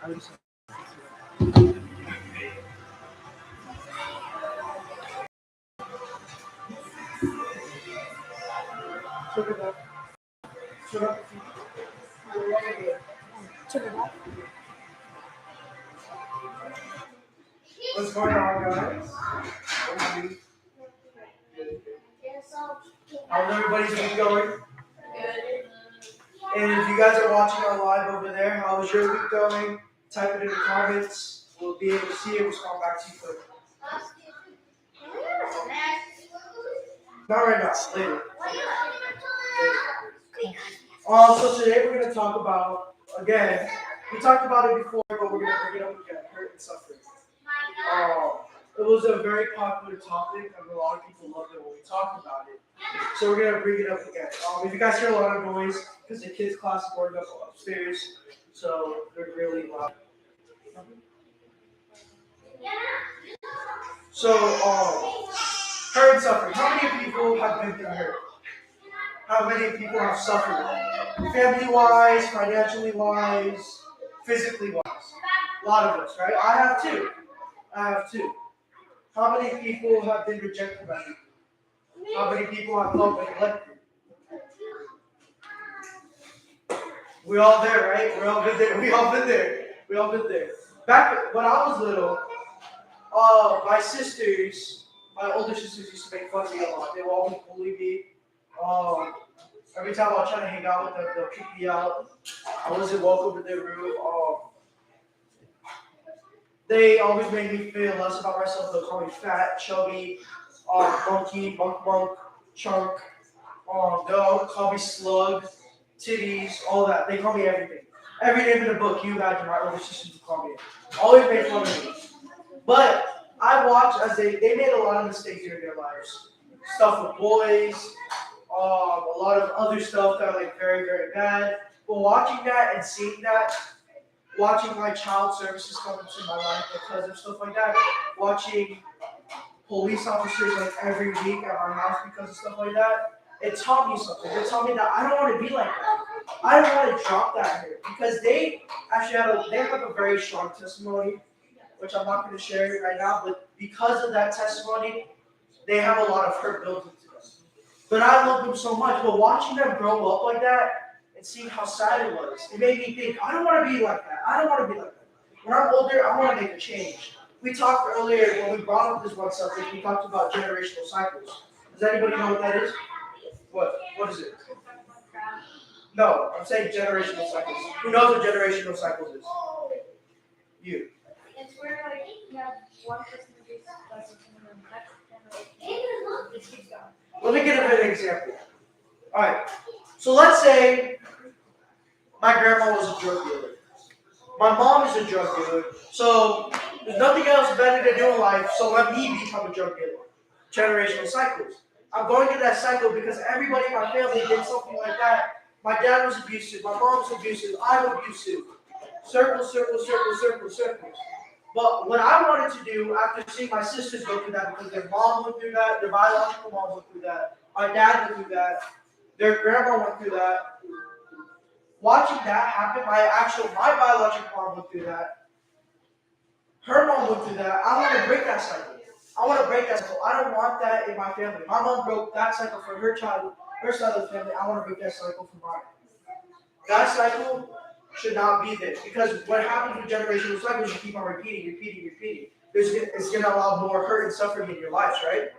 What's going on, guys? How's everybody's week going? And if you guys are watching on live over there, how's your week going? Type it in the comments. We'll be able to see it. We'll respond back to you quick. Not right now, later. So today we're going to talk about, again, we talked about it before, but we're going to bring it up again, hurt and suffering. It was a very popular topic, and a lot of people loved it when we talked about it. So we're going to bring it up again. If you guys hear a lot of noise, because the kids' class is going up upstairs, so they're really loud. So, hurt and suffering. How many people have been through hurt? How many people have suffered? Family-wise, financially-wise, physically-wise. A lot of us, right? I have too. How many people have been rejected by you? How many people have felt neglected? We all there, right? We all been there. Back when I was little, my older sisters used to make fun of me a lot. They would always bully me. Every time I was trying to hang out with them, they'll kick me out. I wasn't welcome in their room. They always made me feel less about myself. They'll call me fat, chubby, monkey, monk, chunk. They'll call me slug, titties, all that. They call me everything. Every name in the book, you imagine my older sisters would call me. Always made fun of me. But I watched as they made a lot of mistakes during their lives. Stuff with boys, a lot of other stuff that are like very, very bad. But watching that and seeing that, watching my child services come into my life because of stuff like that, watching police officers like every week at my house because of stuff like that, it taught me something. It taught me that I don't want to be like that. I don't want to drop that here because they actually have a very strong testimony, which I'm not going to share right now. But because of that testimony, they have a lot of hurt built into them. But I love them so much. But watching them grow up like that and seeing how sad it was, it made me think, I don't want to be like that. When I'm older, I want to make a change. We talked earlier when we brought up this one subject. We talked about generational cycles. Does anybody know what that is? What? What is it? No, I'm saying generational cycles. Who knows what generational cycles is? You. It's where like you have one person who does something and then the next generation just keeps going. Let me give an example. Alright. So let's say my grandma was a drug dealer. My mom is a drug dealer. So there's nothing else better to do in life, so let me become a drug dealer. Generational cycles. I'm going through that cycle because everybody in my family did something like that. My dad was abusive, my mom was abusive, I'm abusive. Circles. But what I wanted to do after seeing my sisters go through that, because their mom went through that, their biological mom went through that, my dad went through that, their grandma went through that. Watching that happen, my biological mom went through that. Her mom went through that. I want to break that cycle. I don't want that in my family. My mom broke that cycle for her child, her side of the family. I want to break that cycle for mine. That cycle should not be there. Because what happens with generational cycles, you keep on repeating. It's going to allow more hurt and suffering in your lives, right?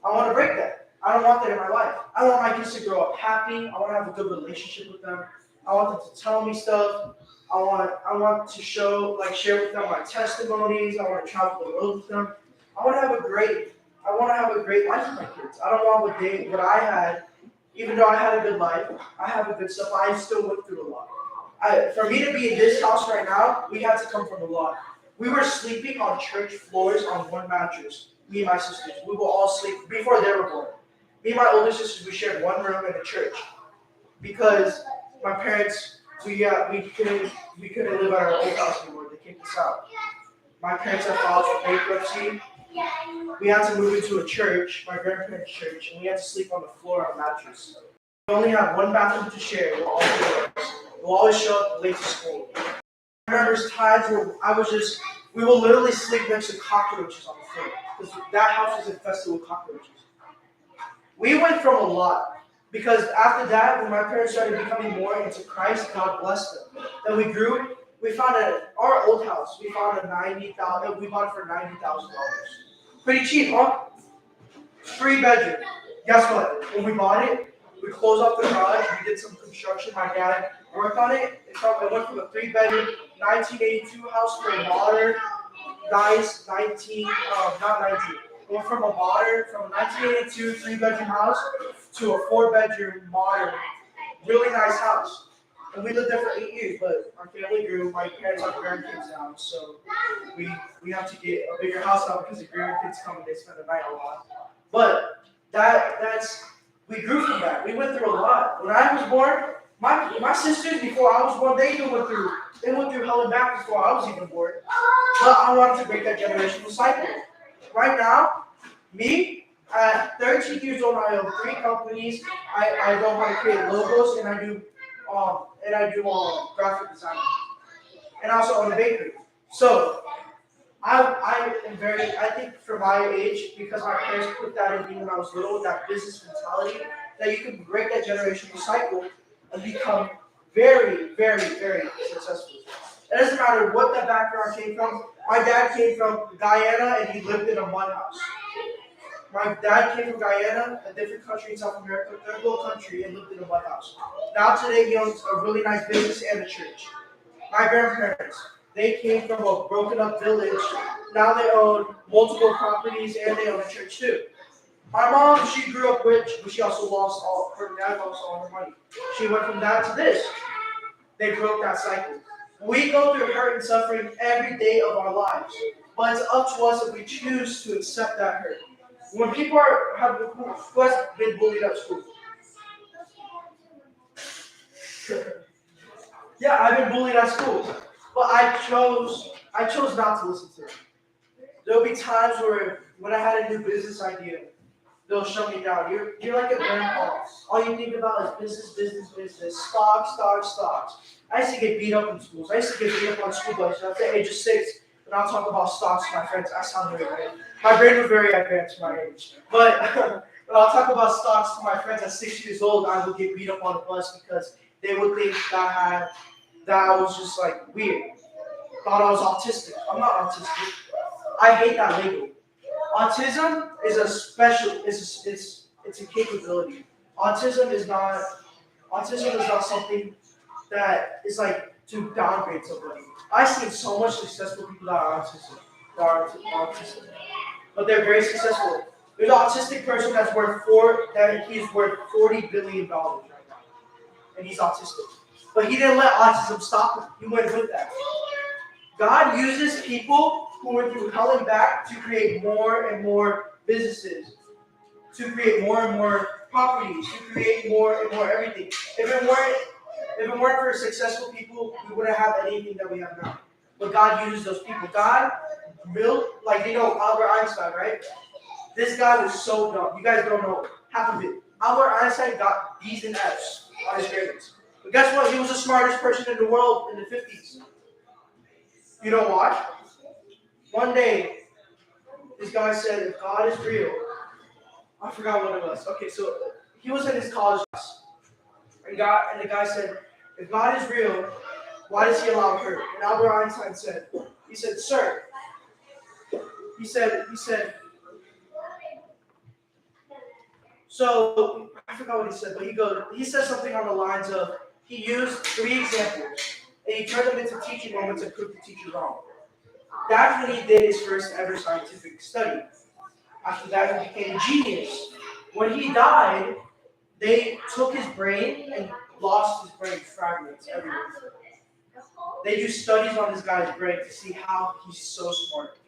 I want to break that. I don't want that in my life. I want my kids to grow up happy. I want to have a good relationship with them. I want them to tell me stuff. I want to share with them my testimonies. I want to travel the world with them. I want to have a great life with my kids. I don't want what I had. Even though I had a good life, I have a good stuff. I still went through a lot. For me to be in this house right now, we had to come from a lot. We were sleeping on church floors on one mattress. Me and my sisters. We would all sleep before they were born. Me and my older sisters, we shared one room in the church because my parents, we couldn't live at our old house anymore. They kicked us out. My parents had filed for bankruptcy. We had to move into a church, my grandparents' church, and we had to sleep on the floor on a mattress. We only had one bathroom to share. We'll always show up late to school. remember times where we will literally sleep next to cockroaches on the floor because that house was infested with cockroaches. We went from a lot because after that, when my parents started becoming more into Christ, God blessed them. Then we grew. We found our old house. We found a $90,000. We bought it for $90,000. Pretty cheap, huh? 3 bedroom. Guess what? When we bought it, we closed off the garage. We did some construction. My dad worked on it. It went from a 3 bedroom 1982 house for a modern, nice 19, not 19. It went from a 1982 3 bedroom house to a 4 bedroom modern, really nice house. And we lived there for 8 years, but our family grew. My parents have grandkids now, so we have to get a bigger house now because the grandkids come and they spend the night a lot. But that's we grew from that. We went through a lot. When I was born, my sisters before I was born, they went through hell and back before I was even born. But I wanted to break that generational cycle. Right now, me at 13 years old, I own 3 companies. I know how to create logos and I do graphic design. And I also own a bakery. So I think for my age, because my parents put that in me when I was little, that business mentality, that you can break that generational cycle and become very, very, very successful. It doesn't matter what that background came from. My dad came from Guyana and he lived in a mud house. My dad came from Guyana, a different country in South America, third world country, and lived in a mud house. Now today he owns a really nice business and a church. My grandparents, they came from a broken up village. Now they own multiple properties and they own a church too. My mom, she grew up rich, but she also her dad lost all her money. She went from that to this. They broke that cycle. We go through hurt and suffering every day of our lives, but it's up to us if we choose to accept that hurt. When people who has been bullied at school? Yeah, I've been bullied at school, but I chose not to listen to them. There'll be times where when I had a new business idea, they'll shut me down. You're like a grandpa. All you think about is business, business, business, stocks. I used to get beat up in schools. I used to get beat up on school buses at the age of 6, and I'll talk about stocks to my friends. I sound very great. My brain was very advanced for my age. But when I'll talk about stocks to my friends at 6 years old, I would get beat up on the bus because they would think that I was just like weird. Thought I was autistic. I'm not autistic. I hate that label. Autism is a special. It's a capability. Autism is not something that is like to downgrade somebody. I've seen so much successful people that are autistic, but they're very successful. There's an autistic person he's worth $40 billion right now, and he's autistic. But he didn't let autism stop him. He went with that. God uses people who went through hell and back to create more and more businesses, to create more and more properties, to create more and more everything. If it weren't for successful people, we wouldn't have anything that we have now. But God uses those people. God built, like Albert Einstein, right? This guy was so dumb. You guys don't know half of it. Albert Einstein got D's and F's on his grades. But guess what? He was the smartest person in the world in the 50s. You know why? One day, this guy said, if God is real, I forgot what it was. Okay, so he was in his college class. And the guy said, if God is real, why does he allow hurt? And Albert Einstein said, sir, he said, so I forgot what he said, but he said something on the lines of, he used 3 examples, and he turned them into teaching moments and proved the teacher wrong. That's when he did his first ever scientific study. After that, he became a genius. When he died, they took his brain and lost his brain fragments everywhere. They do studies on this guy's brain to see how he's so smart.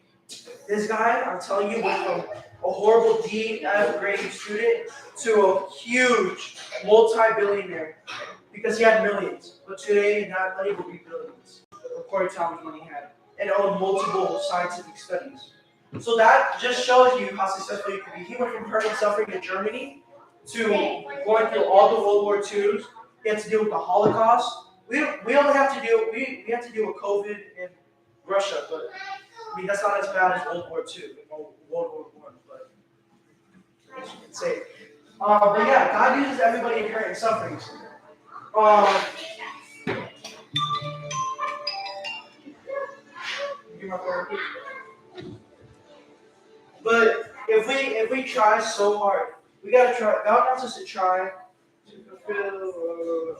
This guy, I'm telling you, went from a horrible D/F grade student to a huge multi-billionaire because he had millions. But today, not money will be billions, according to how much money he had, and owned multiple scientific studies. So that just shows you how successful you can be. He went from hurt and suffering in Germany to going through all the World War IIs. He had to deal with the Holocaust. we only have to deal we have to deal with COVID in Russia, but I mean that's not as bad as World War II or World War One, but I guess you could say. But yeah, God uses everybody in current sufferings. Um, give my phone quick. But if we try so hard, we gotta try. God wants us to try to fulfill.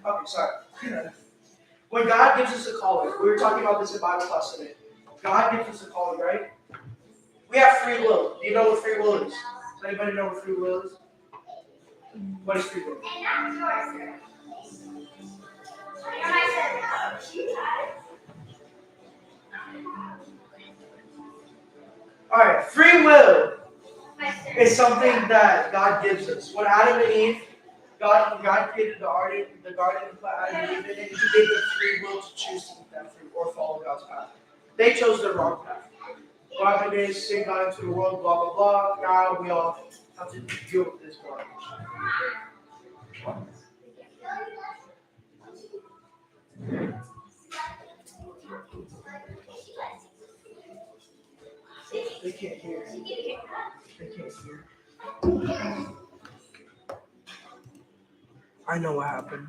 Okay, sorry. When God gives us a calling, we were talking about this in Bible class today. God gives us a calling, right? We have free will. Do you know what free will is? Does anybody know what free will is? What is free will? Alright, free will is something that God gives us. When Adam and Eve, God created the garden and put Adam and Eve in it, and He gave them free will to choose to eat that fruit or follow God's path. They chose the wrong path. What happened is sin got into the world, blah blah blah. Now we all have to deal with this garbage. They can't hear. They can't hear. I know what happened.